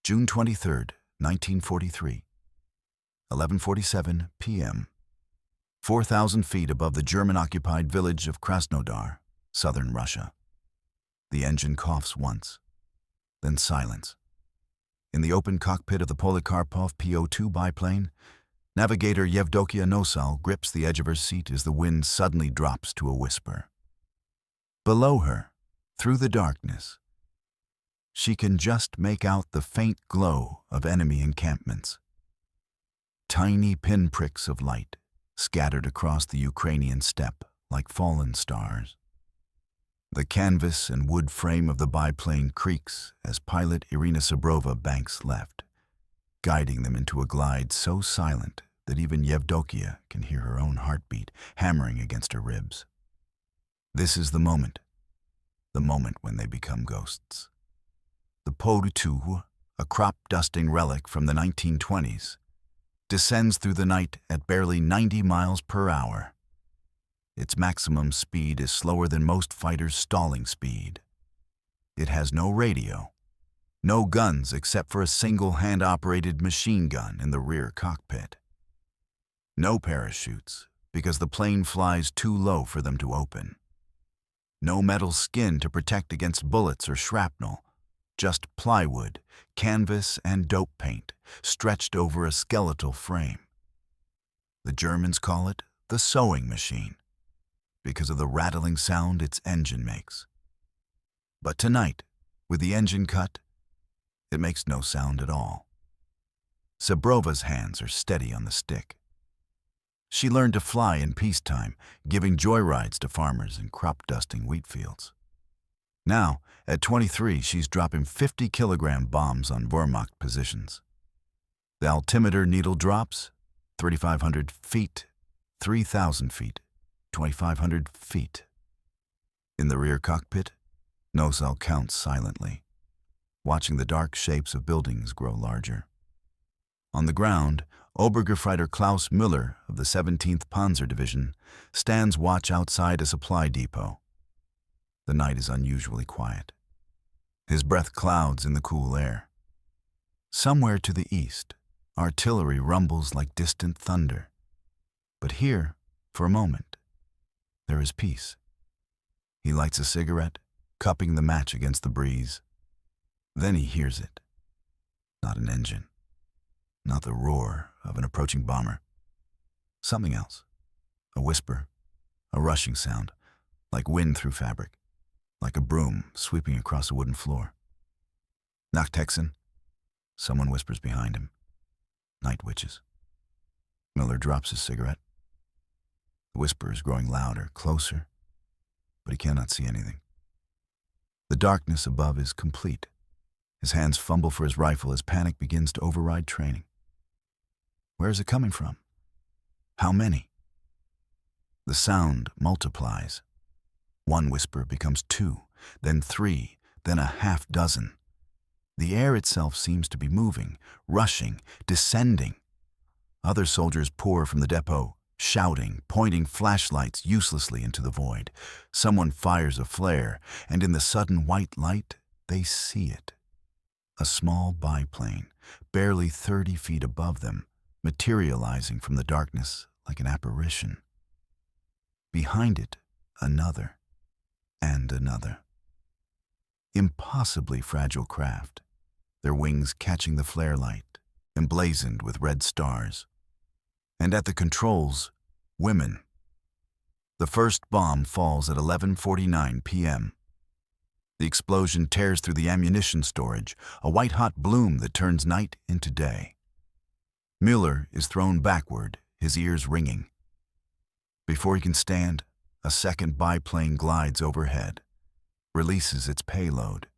June 23, 1943, 11:47 p.m. 4,000 feet above the German-occupied village of Krasnodar, southern Russia. The engine coughs once, then silence. In the open cockpit of the Polikarpov PO-2 biplane, navigator Yevdokia Nosal grips the edge of her seat as the wind suddenly drops to a whisper. Below her, through the darkness, she can just make out the faint glow of enemy encampments. Tiny pinpricks of light scattered across the Ukrainian steppe like fallen stars. The canvas and wood frame of the biplane creaks as pilot Irina Sabrova banks left, guiding them into a glide so silent that even Yevdokia can hear her own heartbeat hammering against her ribs. This is the moment when they become ghosts. The PO-2, a crop-dusting relic from the 1920s, descends through the night at barely 90 miles per hour. Its maximum speed is slower than most fighters' stalling speed. It has no radio, no guns except for a single hand-operated machine gun in the rear cockpit. No parachutes, because the plane flies too low for them to open. No metal skin to protect against bullets or shrapnel. Just plywood, canvas, and dope paint stretched over a skeletal frame. The Germans call it the sewing machine because of the rattling sound its engine makes. But tonight, with the engine cut, it makes no sound at all. Sabrova's hands are steady on the stick. She learned to fly in peacetime, giving joyrides to farmers in crop-dusting wheat fields. Now, at 23, she's dropping 50-kilogram bombs on Wehrmacht positions. The altimeter needle drops 3,500 feet, 3,000 feet, 2,500 feet. In the rear cockpit, Nosal counts silently, watching the dark shapes of buildings grow larger. On the ground, Obergefreiter Klaus Müller of the 17th Panzer Division stands watch outside a supply depot. The night is unusually quiet. His breath clouds in the cool air. Somewhere to the east, artillery rumbles like distant thunder. But here, for a moment, there is peace. He lights a cigarette, cupping the match against the breeze. Then he hears it. Not an engine. Not the roar of an approaching bomber. Something else. A whisper, a rushing sound, like wind through fabric. Like a broom sweeping across a wooden floor. Nachthexen, someone whispers behind him. Night witches. Miller drops his cigarette. The whisper is growing louder, closer, but he cannot see anything. The darkness above is complete. His hands fumble for his rifle as panic begins to override training. Where is it coming from? How many? The sound multiplies. One whisper becomes two, then three, then a half dozen. The air itself seems to be moving, rushing, descending. Other soldiers pour from the depot, shouting, pointing flashlights uselessly into the void. Someone fires a flare, and in the sudden white light, they see it. A small biplane, barely 30 feet above them, materializing from the darkness like an apparition. Behind it, another. And another. Impossibly fragile craft, their wings catching the flare light, emblazoned with red stars. And at the controls, women. The first bomb falls at 11:49 p.m. The explosion tears through the ammunition storage, a white-hot bloom that turns night into day. Müller is thrown backward, his ears ringing. Before he can stand, a second biplane glides overhead, releases its payload.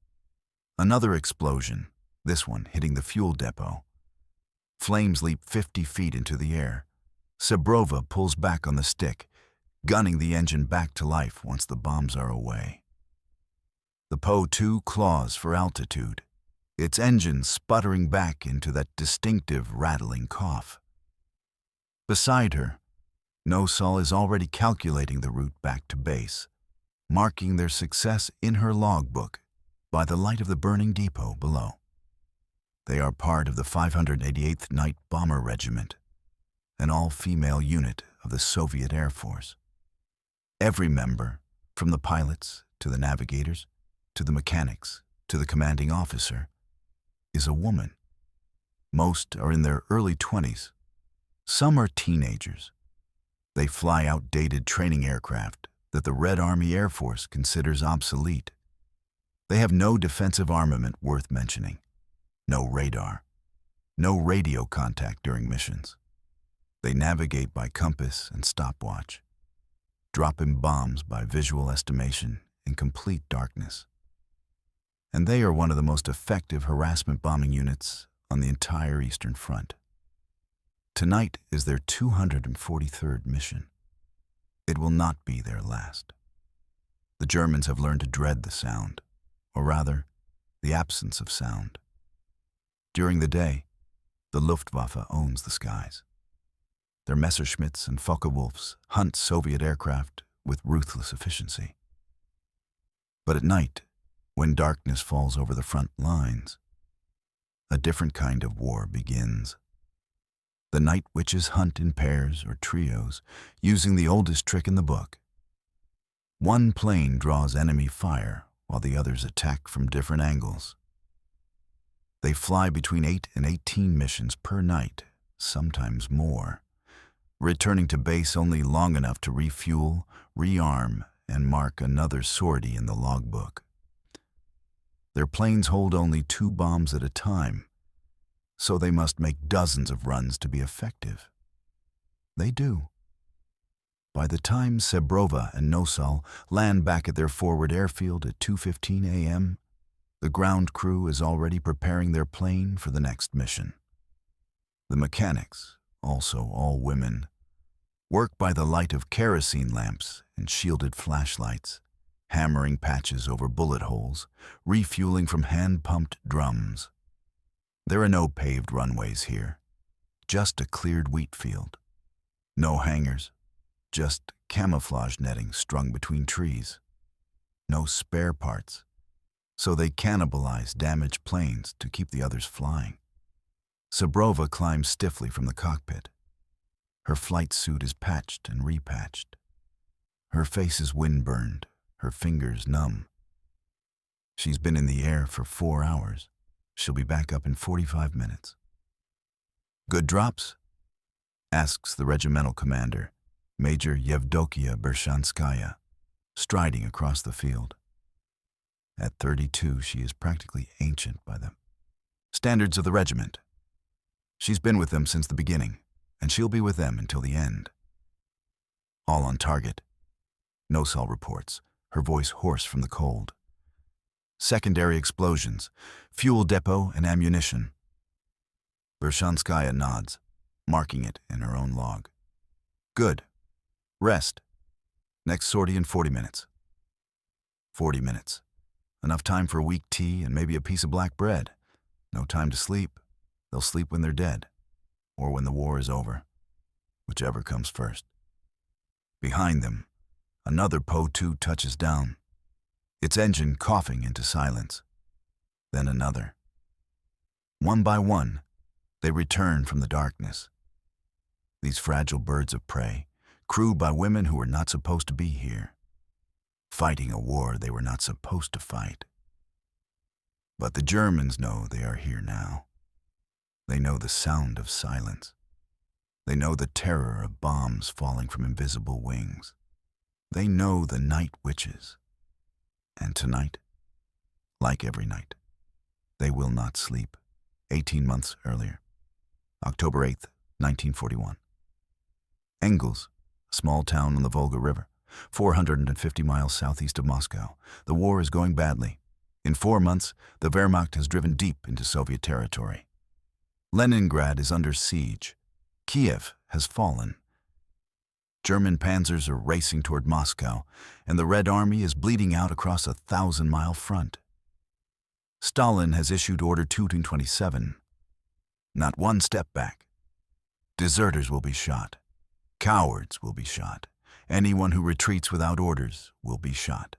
Another explosion, this one hitting the fuel depot. Flames leap 50 feet into the air. Sabrova pulls back on the stick, gunning the engine back to life once the bombs are away. The PO-2 claws for altitude, its engine sputtering back into that distinctive rattling cough. Beside her, Nosal is already calculating the route back to base, marking their success in her logbook by the light of the burning depot below. They are part of the 588th Night Bomber Regiment, an all-female unit of the Soviet Air Force. Every member, from the pilots to the navigators, to the mechanics, to the commanding officer, is a woman. Most are in their early 20s. Some are teenagers. They fly outdated training aircraft that the Red Army Air Force considers obsolete. They have no defensive armament worth mentioning, no radar, no radio contact during missions. They navigate by compass and stopwatch, dropping bombs by visual estimation in complete darkness. And they are one of the most effective harassment bombing units on the entire Eastern Front. Tonight is their 243rd mission. It will not be their last. The Germans have learned to dread the sound, or rather, the absence of sound. During the day, the Luftwaffe owns the skies. Their Messerschmitts and Focke-Wulfs hunt Soviet aircraft with ruthless efficiency. But at night, when darkness falls over the front lines, a different kind of war begins. The night witches hunt in pairs or trios, using the oldest trick in the book. One plane draws enemy fire while the others attack from different angles. They fly between 8 and 18 missions per night, sometimes more, returning to base only long enough to refuel, rearm, and mark another sortie in the logbook. Their planes hold only 2 bombs at a time, so they must make dozens of runs to be effective. They do. By the time Sebrova and Nosal land back at their forward airfield at 2:15 a.m., the ground crew is already preparing their plane for the next mission. The mechanics, also all women, work by the light of kerosene lamps and shielded flashlights, hammering patches over bullet holes, refueling from hand-pumped drums. There are no paved runways here, just a cleared wheat field. No hangars, just camouflage netting strung between trees. No spare parts, so they cannibalize damaged planes to keep the others flying. Sebrova climbs stiffly from the cockpit. Her flight suit is patched and repatched. Her face is wind-burned, her fingers numb. She's been in the air for 4 hours. She'll be back up in 45 minutes. "Good drops?" asks the regimental commander, Major Yevdokia Bershanskaya, striding across the field. At 32, she is practically ancient by the standards of the regiment. She's been with them since the beginning, and she'll be with them until the end. "All on target," Nosal reports, her voice hoarse from the cold. "Secondary explosions, fuel depot and ammunition." Bershanskaya nods, marking it in her own log. "Good. Rest. Next sortie in 40 minutes. 40 minutes. Enough time for a weak tea and maybe a piece of black bread. No time to sleep. They'll sleep when they're dead, or when the war is over, whichever comes first." Behind them, another Po-2 touches down, its engine coughing into silence. Then another. One by one, they return from the darkness. These fragile birds of prey, crewed by women who were not supposed to be here, fighting a war they were not supposed to fight. But the Germans know they are here now. They know the sound of silence. They know the terror of bombs falling from invisible wings. They know the night witches. And tonight, like every night, they will not sleep. 18 months earlier, October 8th, 1941. Engels, a small town on the Volga River, 450 miles southeast of Moscow. The war is going badly. In 4 months, the Wehrmacht has driven deep into Soviet territory. Leningrad is under siege. Kiev has fallen. German panzers are racing toward Moscow, and the Red Army is bleeding out across a 1,000-mile front. Stalin has issued Order 227. Not one step back. Deserters will be shot. Cowards will be shot. Anyone who retreats without orders will be shot.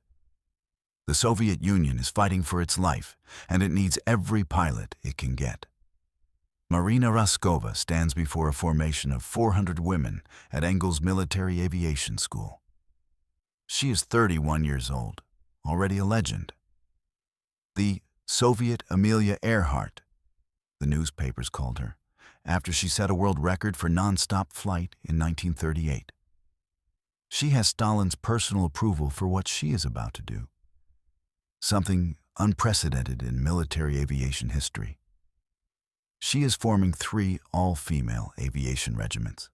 The Soviet Union is fighting for its life, and it needs every pilot it can get. Marina Raskova stands before a formation of 400 women at Engel's Military Aviation School. She is 31 years old, already a legend. The Soviet Amelia Earhart, the newspapers called her, after she set a world record for non-stop flight in 1938. She has Stalin's personal approval for what she is about to do, something unprecedented in military aviation history. She is forming 3 all-female aviation regiments.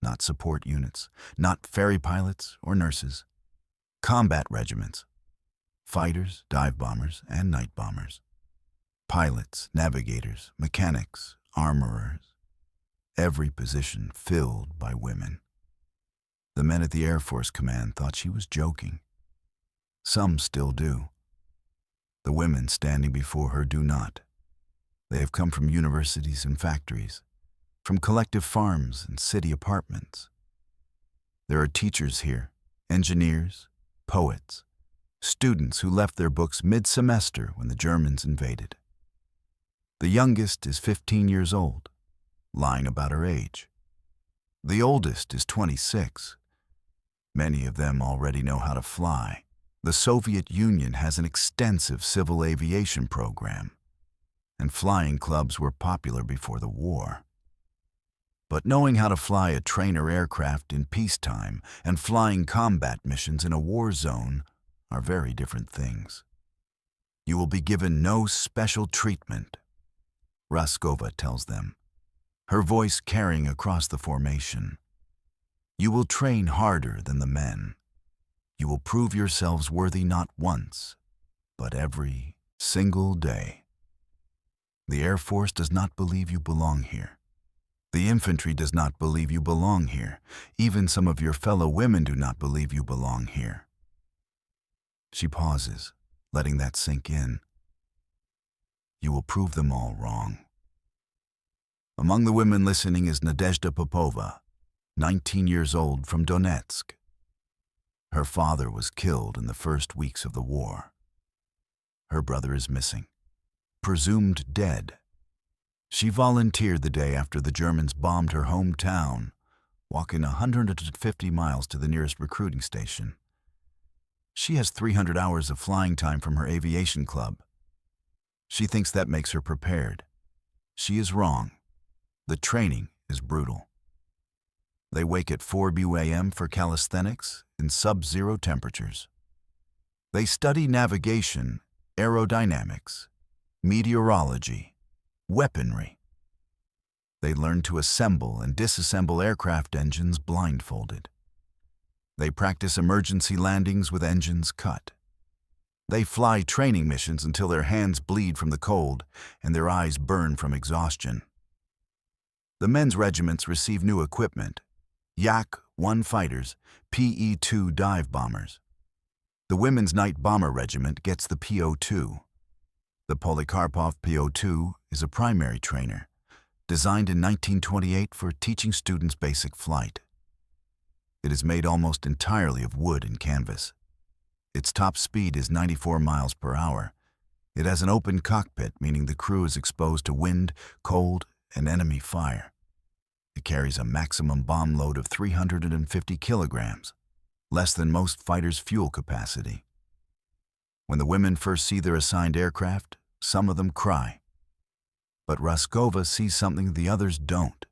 Not support units, not ferry pilots or nurses. Combat regiments. Fighters, dive bombers, and night bombers. Pilots, navigators, mechanics, armorers. Every position filled by women. The men at the Air Force Command thought she was joking. Some still do. The women standing before her do not. They have come from universities and factories, from collective farms and city apartments. There are teachers here, engineers, poets, students who left their books mid-semester when the Germans invaded. The youngest is 15 years old, lying about her age. The oldest is 26. Many of them already know how to fly. The Soviet Union has an extensive civil aviation program, and flying clubs were popular before the war. But knowing how to fly a trainer aircraft in peacetime and flying combat missions in a war zone are very different things. You will be given no special treatment, Raskova tells them, her voice carrying across the formation. You will train harder than the men. You will prove yourselves worthy not once, but every single day. The Air Force does not believe you belong here. The infantry does not believe you belong here. Even some of your fellow women do not believe you belong here. She pauses, letting that sink in. You will prove them all wrong. Among the women listening is Nadezhda Popova, 19 years old, from Donetsk. Her father was killed in the first weeks of the war. Her brother is missing, presumed dead. She volunteered the day after the Germans bombed her hometown, walking 150 miles to the nearest recruiting station. She has 300 hours of flying time from her aviation club. She thinks that makes her prepared. She is wrong. The training is brutal. They wake at 4 a.m. for calisthenics in sub-zero temperatures. They study navigation, aerodynamics, meteorology, weaponry. They learn to assemble and disassemble aircraft engines blindfolded. They practice emergency landings with engines cut. They fly training missions until their hands bleed from the cold and their eyes burn from exhaustion. The men's regiments receive new equipment: Yak-1 fighters, PE-2 dive bombers. The women's night bomber regiment gets the PO-2. The Polikarpov PO-2 is a primary trainer, designed in 1928 for teaching students basic flight. It is made almost entirely of wood and canvas. Its top speed is 94 miles per hour. It has an open cockpit, meaning the crew is exposed to wind, cold, and enemy fire. It carries a maximum bomb load of 350 kilograms, less than most fighters' fuel capacity. When the women first see their assigned aircraft, some of them cry. But Raskova sees something the others don't.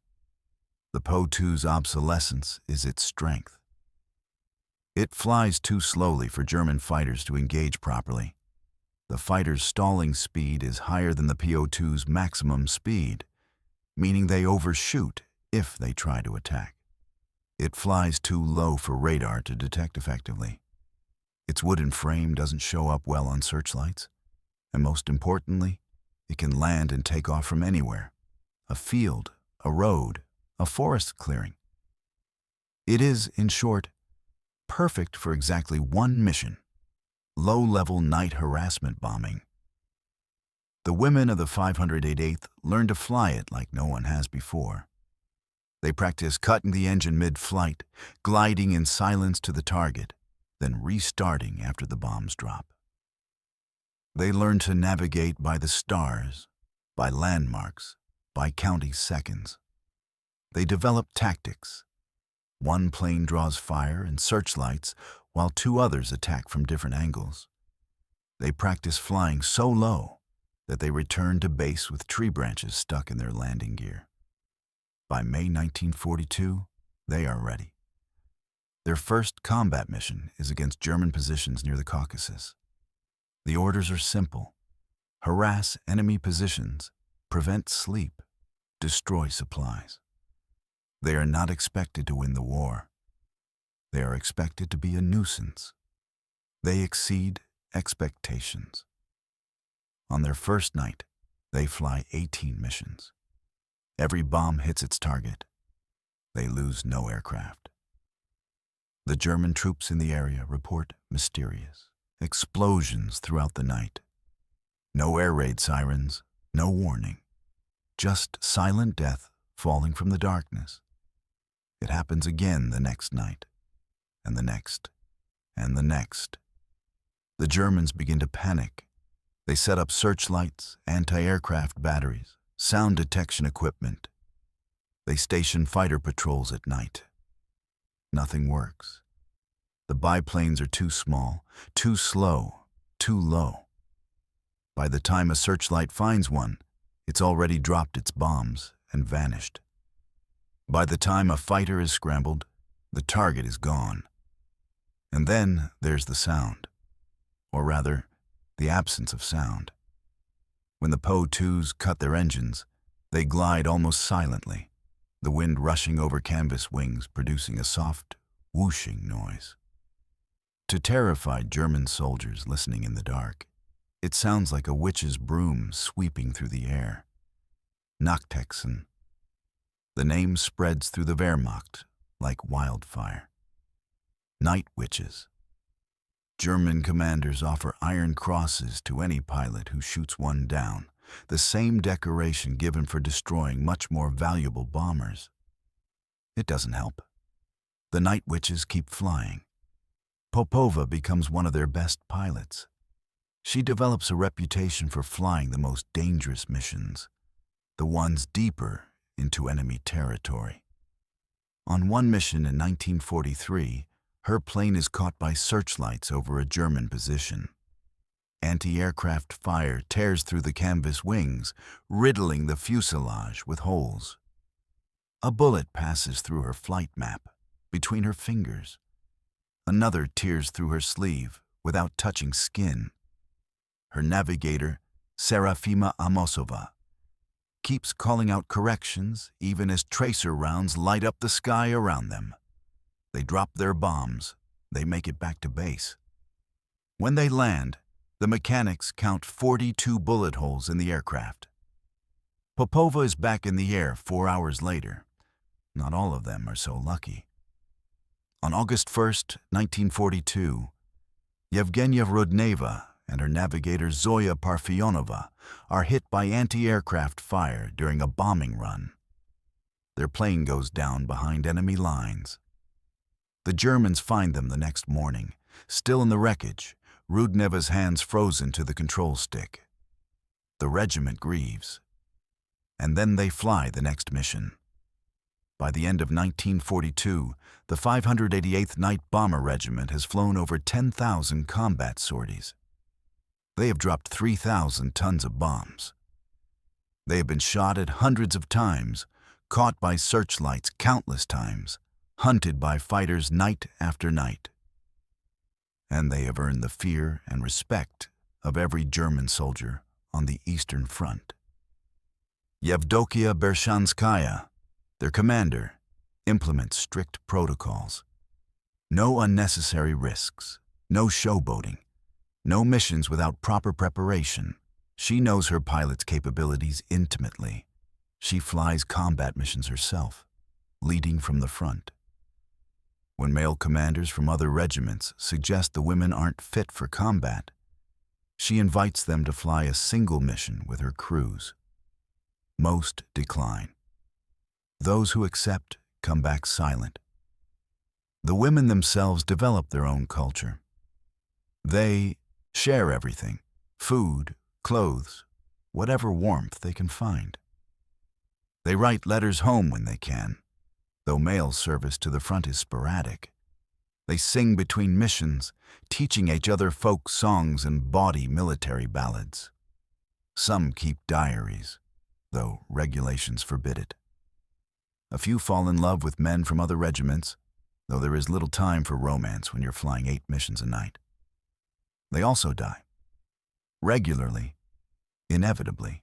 The PO-2's obsolescence is its strength. It flies too slowly for German fighters to engage properly. The fighter's stalling speed is higher than the PO-2's maximum speed, meaning they overshoot if they try to attack. It flies too low for radar to detect effectively. Its wooden frame doesn't show up well on searchlights. And most importantly, it can land and take off from anywhere: a field, a road, a forest clearing. It is, in short, perfect for exactly one mission: low-level night harassment bombing. The women of the 588th learn to fly it like no one has before. They practice cutting the engine mid-flight, gliding in silence to the target, then restarting after the bombs drop. They learn to navigate by the stars, by landmarks, by counting seconds. They develop tactics. One plane draws fire and searchlights while two others attack from different angles. They practice flying so low that they return to base with tree branches stuck in their landing gear. By May 1942, they are ready. Their first combat mission is against German positions near the Caucasus. The orders are simple: harass enemy positions, prevent sleep, destroy supplies. They are not expected to win the war. They are expected to be a nuisance. They exceed expectations. On their first night, they fly 18 missions. Every bomb hits its target. They lose no aircraft. The German troops in the area report mysterious explosions throughout the night. No air raid sirens, no warning. Just silent death falling from the darkness. It happens again the next night, and the next, and the next. The Germans begin to panic. They set up searchlights, anti-aircraft batteries, sound detection equipment. They station fighter patrols at night. Nothing works. The biplanes are too small, too slow, too low. By the time a searchlight finds one, it's already dropped its bombs and vanished. By the time a fighter is scrambled, the target is gone. And then there's the sound, or rather, the absence of sound. When the Po-2s cut their engines, they glide almost silently, the wind rushing over canvas wings producing a soft, whooshing noise. To terrified German soldiers listening in the dark, it sounds like a witch's broom sweeping through the air. Nachthexen. The name spreads through the Wehrmacht like wildfire. Night witches. German commanders offer iron crosses to any pilot who shoots one down, the same decoration given for destroying much more valuable bombers. It doesn't help. The night witches keep flying. Popova becomes one of their best pilots. She develops a reputation for flying the most dangerous missions, the ones deeper into enemy territory. On one mission in 1943, her plane is caught by searchlights over a German position. Anti-aircraft fire tears through the canvas wings, riddling the fuselage with holes. A bullet passes through her flight map, between her fingers. Another tears through her sleeve without touching skin. Her navigator, Serafima Amosova, keeps calling out corrections even as tracer rounds light up the sky around them. They drop their bombs. They make it back to base. When they land, the mechanics count 42 bullet holes in the aircraft. Popova is back in the air 4 hours later. Not all of them are so lucky. On August 1st, 1942, Yevgenia Rudneva and her navigator Zoya Parfionova are hit by anti-aircraft fire during a bombing run. Their plane goes down behind enemy lines. The Germans find them the next morning, still in the wreckage, Rudneva's hands frozen to the control stick. The regiment grieves. And then they fly the next mission. By the end of 1942, the 588th Night Bomber Regiment has flown over 10,000 combat sorties. They have dropped 3,000 tons of bombs. They have been shot at hundreds of times, caught by searchlights countless times, hunted by fighters night after night. And they have earned the fear and respect of every German soldier on the Eastern Front. Yevdokia Bershanskaya, their commander, implements strict protocols. No unnecessary risks, no showboating, no missions without proper preparation. She knows her pilot's capabilities intimately. She flies combat missions herself, leading from the front. When male commanders from other regiments suggest the women aren't fit for combat, she invites them to fly a single mission with her crews. Most decline. Those who accept come back silent. The women themselves develop their own culture. They share everything: food, clothes, whatever warmth they can find. They write letters home when they can, though mail service to the front is sporadic. They sing between missions, teaching each other folk songs and bawdy military ballads. Some keep diaries, though regulations forbid it. A few fall in love with men from other regiments, though there is little time for romance when you're flying 8 missions a night. They also die. Regularly, inevitably.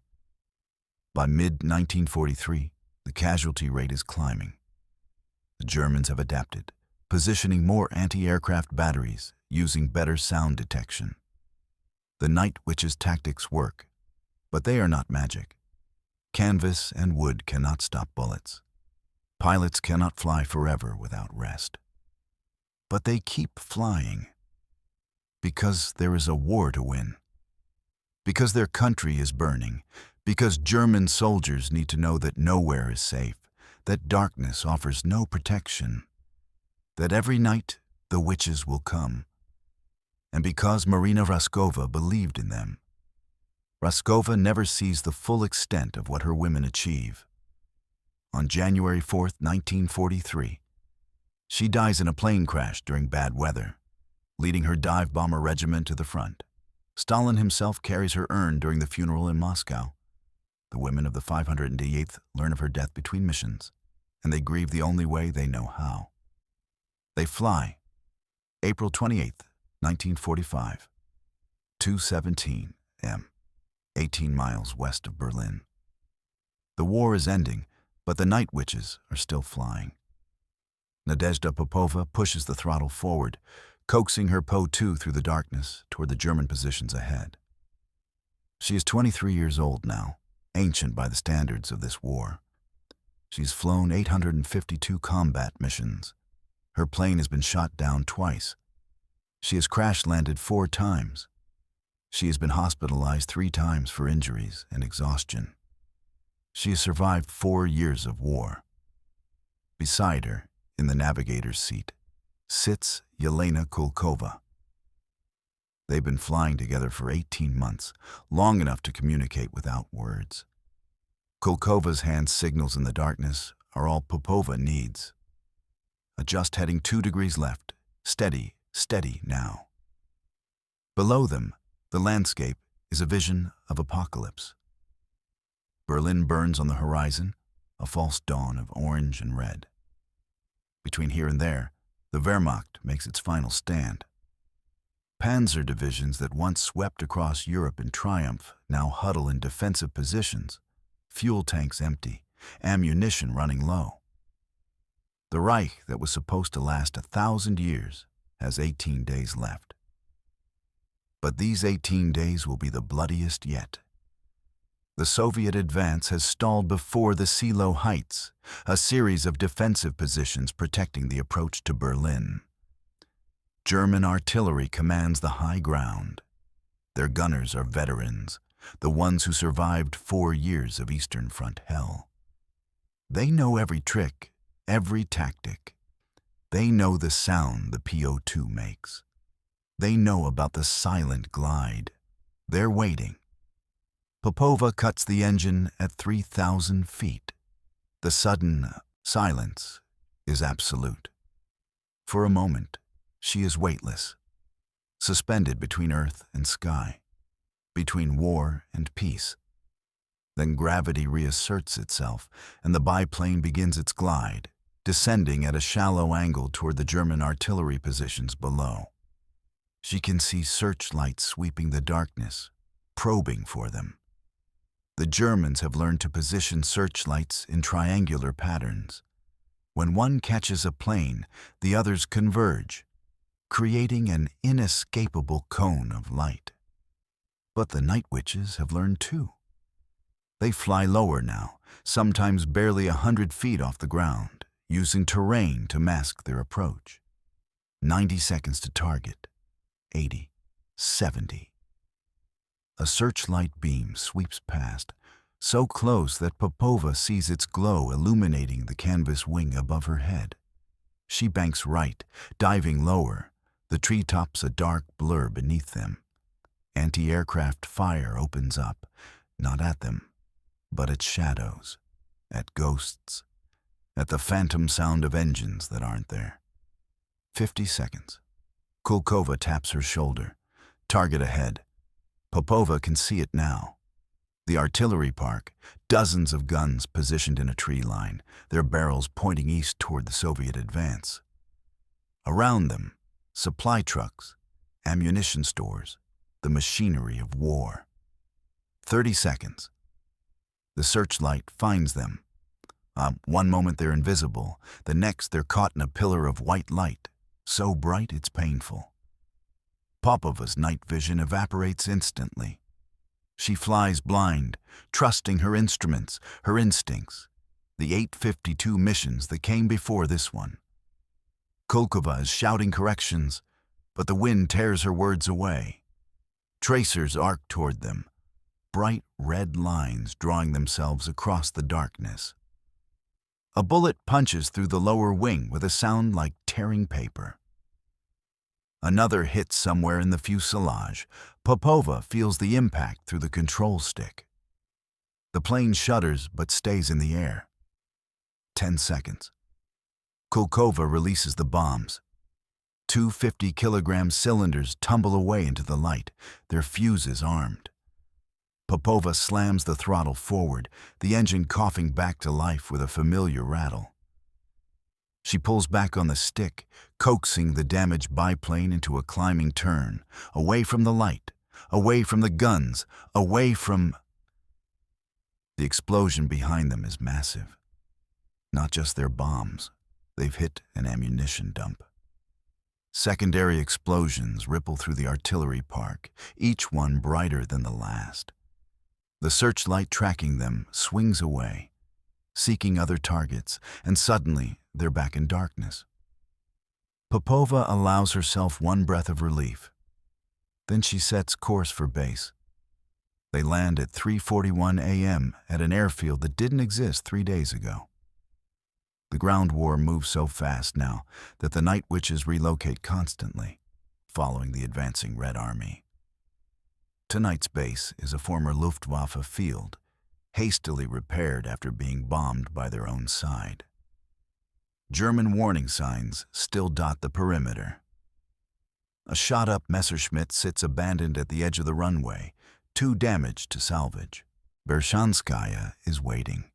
By mid-1943, the casualty rate is climbing. The Germans have adapted, positioning more anti-aircraft batteries, using better sound detection. The Night Witch's tactics work, but they are not magic. Canvas and wood cannot stop bullets. Pilots cannot fly forever without rest. But they keep flying because there is a war to win, because their country is burning, because German soldiers need to know that nowhere is safe, that darkness offers no protection, that every night the witches will come, and because Marina Raskova believed in them. Raskova never sees the full extent of what her women achieve. On January 4, 1943, she dies in a plane crash during bad weather, leading her dive bomber regiment to the front. Stalin himself carries her urn during the funeral in Moscow. The women of the 588th learn of her death between missions, and they grieve the only way they know how. They fly, April 28, 1945, 2:17 m, 18 miles west of Berlin. The war is ending, but the Night Witches are still flying. Nadezhda Popova pushes the throttle forward, coaxing her Po-2 through the darkness toward the German positions ahead. She is 23 years old now, ancient by the standards of this war. She's flown 852 combat missions. Her plane has been shot down twice. She has crash-landed 4 times. She has been hospitalized 3 times for injuries and exhaustion. She has survived 4 years of war. Beside her, in the navigator's seat, sits Yelena Kulkova. They've been flying together for 18 months, long enough to communicate without words. Kulkova's hand signals in the darkness are all Popova needs. Adjust heading 2 degrees left. Steady, steady now. Below them, the landscape is a vision of apocalypse. Berlin burns on the horizon, a false dawn of orange and red. Between here and there, the Wehrmacht makes its final stand. Panzer divisions that once swept across Europe in triumph now huddle in defensive positions, fuel tanks empty, ammunition running low. The Reich that was supposed to last 1,000 years has 18 days left. But these 18 days will be the bloodiest yet. The Soviet advance has stalled before the Silo Heights, a series of defensive positions protecting the approach to Berlin. German artillery commands the high ground. Their gunners are veterans, the ones who survived 4 years of Eastern Front hell. They know every trick, every tactic. They know the sound the PO2 makes. They know about the silent glide. They're waiting. Popova cuts the engine at 3,000 feet. The sudden silence is absolute. For a moment, she is weightless, suspended between earth and sky, between war and peace. Then gravity reasserts itself, and the biplane begins its glide, descending at a shallow angle toward the German artillery positions below. She can see searchlights sweeping the darkness, probing for them. The Germans have learned to position searchlights in triangular patterns. When one catches a plane, the others converge, creating an inescapable cone of light. But the Night Witches have learned too. They fly lower now, sometimes barely 100 feet off the ground, using terrain to mask their approach. 90 seconds to target. 80, 70. A searchlight beam sweeps past, so close that Popova sees its glow illuminating the canvas wing above her head. She banks right, diving lower, the treetops a dark blur beneath them. Anti-aircraft fire opens up, not at them, but at shadows, at ghosts, at the phantom sound of engines that aren't there. 50 seconds. Kulkova taps her shoulder. Target ahead. Popova can see it now. The artillery park, dozens of guns positioned in a tree line, their barrels pointing east toward the Soviet advance. Around them, supply trucks, ammunition stores, the machinery of war. 30 seconds. The searchlight finds them. One moment they're invisible, the next they're caught in a pillar of white light, so bright it's painful. Popova's night vision evaporates instantly. She flies blind, trusting her instruments, her instincts, the 852 missions that came before this one. Kulkova is shouting corrections, but the wind tears her words away. Tracers arc toward them, bright red lines drawing themselves across the darkness. A bullet punches through the lower wing with a sound like tearing paper. Another hits somewhere in the fuselage. Popova feels the impact through the control stick. The plane shudders but stays in the air. 10 seconds. Kulkova releases the bombs. 2 50-kilogram cylinders tumble away into the light, their fuses armed. Popova slams the throttle forward, the engine coughing back to life with a familiar rattle. She pulls back on the stick, coaxing the damaged biplane into a climbing turn, away from the light, away from the guns, away from... The explosion behind them is massive. Not just their bombs, they've hit an ammunition dump. Secondary explosions ripple through the artillery park, each one brighter than the last. The searchlight tracking them swings away, seeking other targets, and suddenly they're back in darkness. Popova allows herself one breath of relief. Then she sets course for base. They land at 3:41 a.m. at an airfield that didn't exist 3 days ago. The ground war moves so fast now that the night witches relocate constantly, following the advancing Red Army. Tonight's base is a former Luftwaffe field, hastily repaired after being bombed by their own side. German warning signs still dot the perimeter. A shot-up Messerschmitt sits abandoned at the edge of the runway, too damaged to salvage. Bershanskaya is waiting.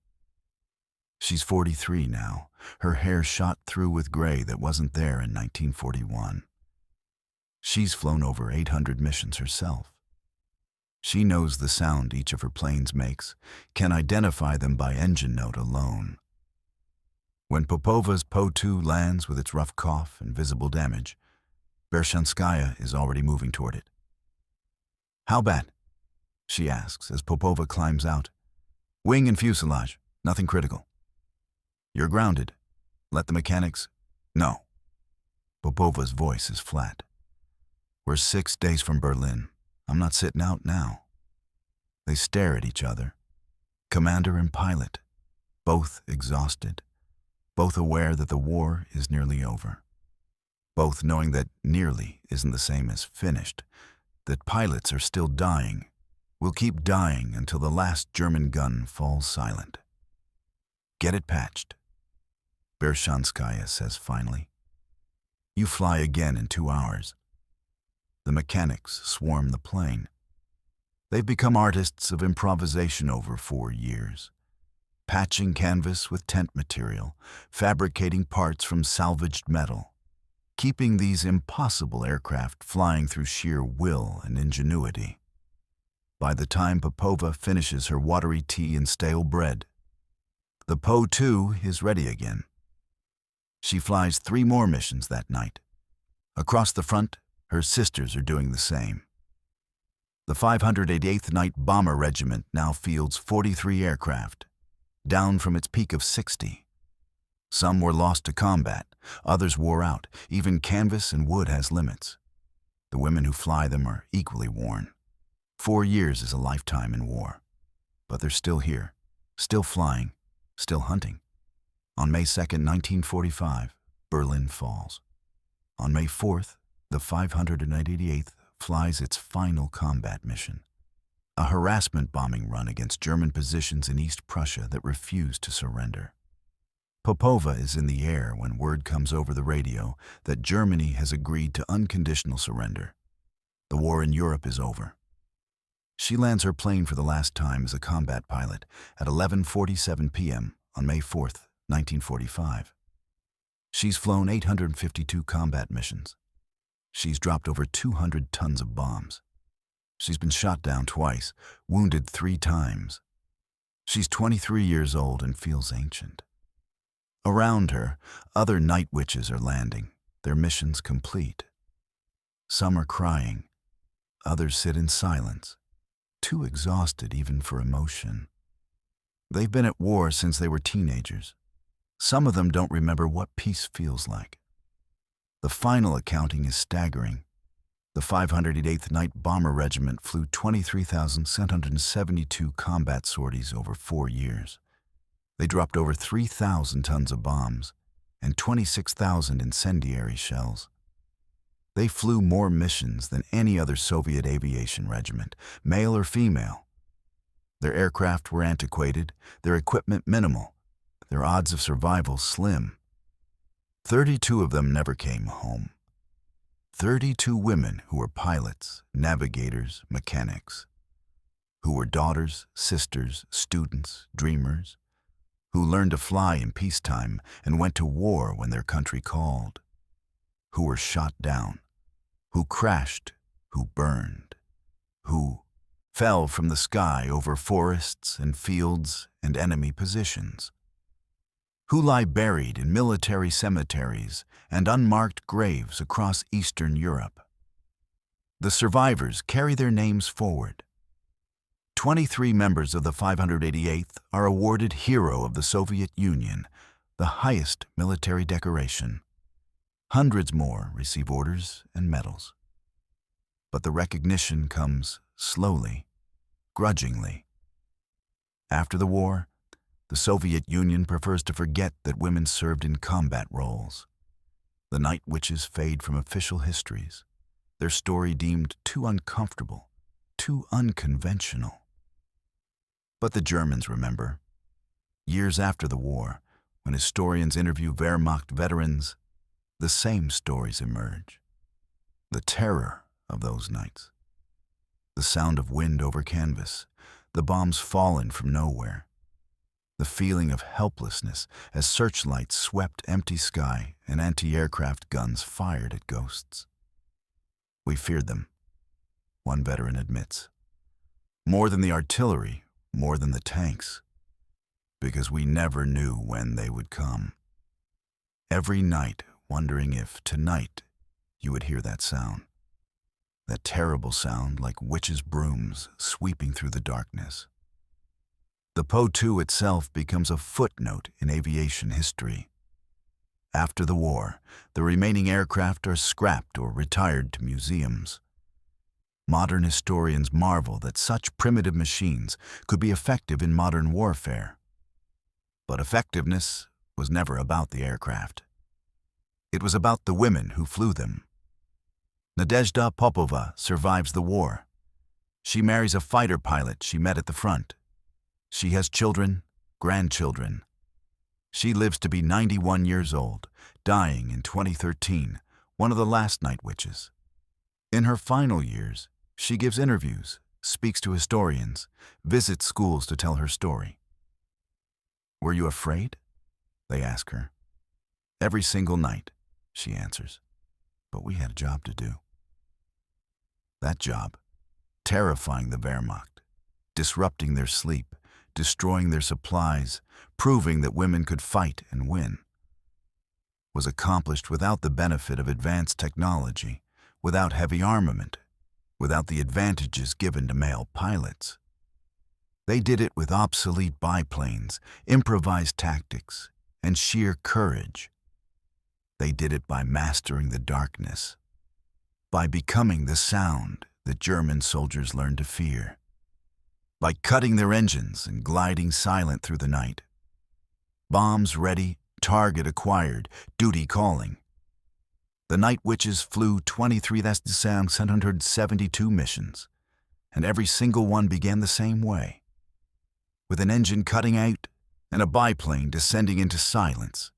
She's 43 now, her hair shot through with gray that wasn't there in 1941. She's flown over 800 missions herself. She knows the sound each of her planes makes, can identify them by engine note alone. When Popova's Po-2 lands with its rough cough and visible damage, Bershanskaya is already moving toward it. "How bad?" she asks as Popova climbs out. "Wing and fuselage, nothing critical." "You're grounded. Let the mechanics..." "No." Popova's voice is flat. "We're 6 days from Berlin. I'm not sitting out now." They stare at each other. Commander and pilot, both exhausted, both aware that the war is nearly over, both knowing that nearly isn't the same as finished, that pilots are still dying, will keep dying until the last German gun falls silent. "Get it patched," Bershanskaya says finally. "You fly again in 2 hours." The mechanics swarm the plane. They've become artists of improvisation over 4 years. Patching canvas with tent material, fabricating parts from salvaged metal, keeping these impossible aircraft flying through sheer will and ingenuity. By the time Popova finishes her watery tea and stale bread, the Po-2 is ready again. She flies 3 more missions that night. Across the front, her sisters are doing the same. The 588th Night Bomber Regiment now fields 43 aircraft, down from its peak of 60. Some were lost to combat, others wore out. Even canvas and wood has limits. The women who fly them are equally worn. 4 years is a lifetime in war. But they're still here, still flying, still hunting. On May 2nd, 1945, Berlin falls. On May 4th, the 588th flies its final combat mission. a harassment bombing run against German positions in East Prussia that refused to surrender. Popova is in the air when word comes over the radio that Germany has agreed to unconditional surrender. The war in Europe is over. She lands her plane for the last time as a combat pilot at 11:47 p.m. on May 4th, 1945. She's flown 852 combat missions. She's dropped over 200 tons of bombs. She's been shot down twice, wounded 3 times. She's 23 years old and feels ancient. Around her, other night witches are landing, their missions complete. Some are crying. Others sit in silence, too exhausted even for emotion. They've been at war since they were teenagers. Some of them don't remember what peace feels like. The final accounting is staggering. The 588th Night Bomber Regiment flew 23,772 combat sorties over 4 years. They dropped over 3,000 tons of bombs and 26,000 incendiary shells. They flew more missions than any other Soviet aviation regiment, male or female. Their aircraft were antiquated, their equipment minimal, their odds of survival slim. 32 of them never came home. 32 women who were pilots, navigators, mechanics, who were daughters, sisters, students, dreamers, who learned to fly in peacetime and went to war when their country called, who were shot down, who crashed, who burned, who fell from the sky over forests and fields and enemy positions, who lie buried in military cemeteries and unmarked graves across Eastern Europe. The survivors carry their names forward. 23 members of the 588th are awarded Hero of the Soviet Union, the highest military decoration. Hundreds more receive orders and medals. But the recognition comes slowly, grudgingly. After the war, the Soviet Union prefers to forget that women served in combat roles. The night witches fade from official histories, their story deemed too uncomfortable, too unconventional. But the Germans remember. Years after the war, when historians interview Wehrmacht veterans, the same stories emerge. The terror of those nights. The sound of wind over canvas, the bombs fallen from nowhere. The feeling of helplessness as searchlights swept empty sky and anti-aircraft guns fired at ghosts. We feared them, one veteran admits. More than the artillery, more than the tanks, because we never knew when they would come. Every night, wondering if tonight you would hear that sound. That terrible sound like witches' brooms sweeping through the darkness. The Po-2 itself becomes a footnote in aviation history. After the war, the remaining aircraft are scrapped or retired to museums. Modern historians marvel that such primitive machines could be effective in modern warfare. But effectiveness was never about the aircraft. It was about the women who flew them. Nadezhda Popova survives the war. She marries a fighter pilot she met at the front. She has children, grandchildren. She lives to be 91 years old, dying in 2013, one of the last night witches. In her final years, she gives interviews, speaks to historians, visits schools to tell her story. "Were you afraid?" they ask her. "Every single night," she answers. "But we had a job to do." That job, terrifying the Wehrmacht, disrupting their sleep, destroying their supplies, proving that women could fight and win, was accomplished without the benefit of advanced technology, without heavy armament, without the advantages given to male pilots. They did it with obsolete biplanes, improvised tactics, and sheer courage. They did it by mastering the darkness, by becoming the sound that German soldiers learned to fear, by cutting their engines and gliding silent through the night. Bombs ready, target acquired, duty calling. The night witches flew 23,772 missions, and every single one began the same way, with an engine cutting out and a biplane descending into silence,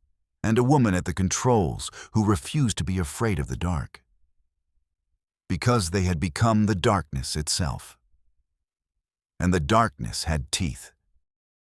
and a woman at the controls who refused to be afraid of the dark, because they had become the darkness itself. And the darkness had teeth.